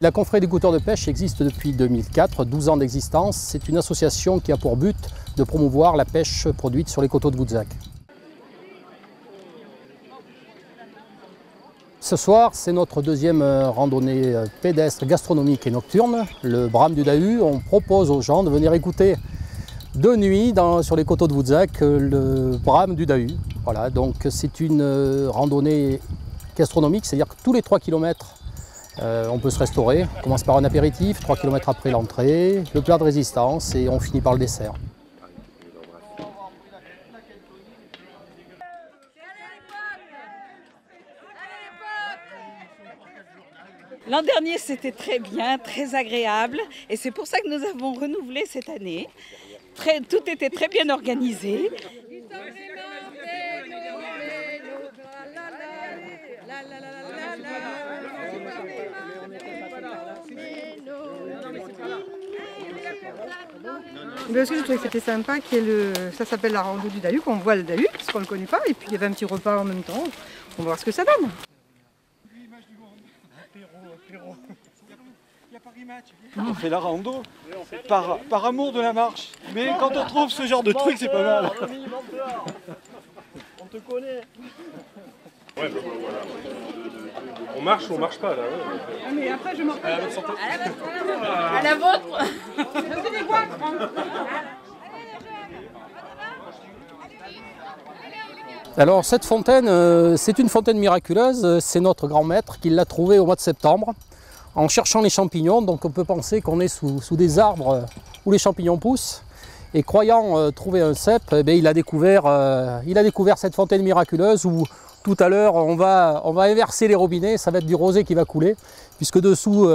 La confrérie des goûteurs de pêche existe depuis 2004, 12 ans d'existence. C'est une association qui a pour but de promouvoir la pêche produite sur les coteaux de Voutzac. Ce soir, c'est notre deuxième randonnée pédestre, gastronomique et nocturne, le Brame du Dahu. On propose aux gens de venir écouter de nuit sur les coteaux de Voutzac le Brame du Dahu. Voilà, donc c'est une randonnée gastronomique, c'est-à-dire que tous les 3 km, on peut se restaurer. On commence par un apéritif, 3 km après l'entrée, le plat de résistance et on finit par le dessert. L'an dernier, c'était très bien, très agréable et c'est pour ça que nous avons renouvelé cette année. Tout était très bien organisé. Parce que je trouvais que c'était sympa, ça s'appelle la rando du Dahu, qu'on voit le Dahu, parce qu'on ne le connaît pas, et puis il y avait un petit repas en même temps, on va voir ce que ça donne. On fait la rando par amour de la marche, mais quand on trouve ce genre de truc, c'est pas mal. On te connaît. Ouais, bah, voilà. On marche ou on marche pas là. Ouais. Ah, mais après je m'en À la vôtre. Alors cette fontaine, c'est une fontaine miraculeuse, c'est notre grand maître qui l'a trouvée au mois de septembre en cherchant les champignons. Donc on peut penser qu'on est sous des arbres où les champignons poussent. Et croyant trouver un cep, eh bien, il a découvert cette fontaine miraculeuse où tout à l'heure on va inverser les robinets, ça va être du rosé qui va couler, puisque dessous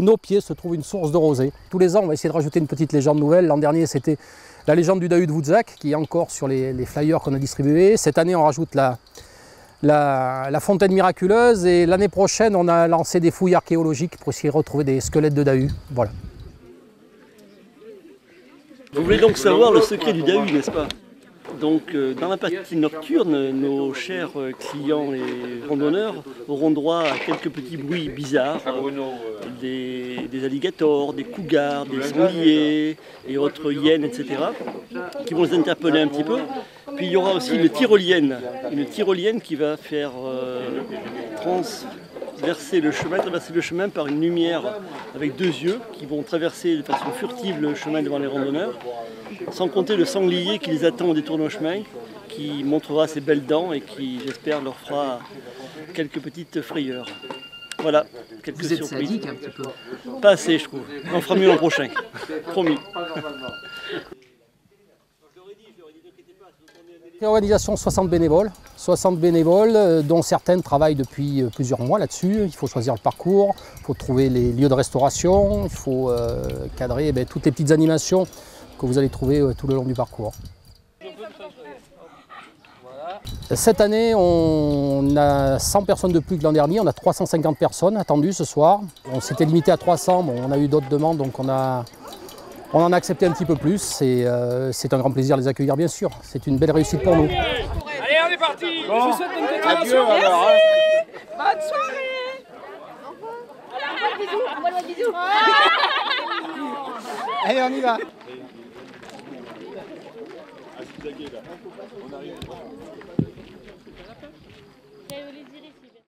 nos pieds se trouve une source de rosé. Tous les ans on va essayer de rajouter une petite légende nouvelle. L'an dernier c'était la légende du Dahu de Voutzac qui est encore sur les flyers qu'on a distribués. Cette année on rajoute la fontaine miraculeuse et l'année prochaine on a lancé des fouilles archéologiques pour essayer de retrouver des squelettes de Dahu. Voilà. Vous voulez donc savoir le secret du Dahu, n'est-ce pas? Donc dans la partie nocturne, nos chers clients et randonneurs auront droit à quelques petits bruits bizarres, des alligators, des cougars, des sangliers et autres hyènes, etc., qui vont les interpeller un petit peu. Puis il y aura aussi une tyrolienne qui va faire traverser le chemin par une lumière avec 2 yeux qui vont traverser de façon furtive le chemin devant les randonneurs, sans compter le sanglier qui les attend au détour d'un chemin, qui montrera ses belles dents et qui, j'espère, leur fera quelques petites frayeurs. Voilà, quelques surprises. Vous êtes sadique un petit peu. Pas assez, je trouve. On fera mieux l'an prochain. Promis. Organisation 60 bénévoles, dont certaines travaillent depuis plusieurs mois là-dessus. Il faut choisir le parcours, il faut trouver les lieux de restauration, il faut cadrer toutes les petites animations que vous allez trouver tout le long du parcours. Cette année, on a 100 personnes de plus que l'an dernier, on a 350 personnes attendues ce soir. On s'était limité à 300, bon, on a eu d'autres demandes, donc on en a accepté un petit peu plus. C'est un grand plaisir de les accueillir, bien sûr. C'est une belle réussite pour nous. Allez, on est parti. Bon. Je vous souhaite une adieu, alors. Merci. Bonne soirée. Envoie le bisou. Allez, on y va. J'avais les iris.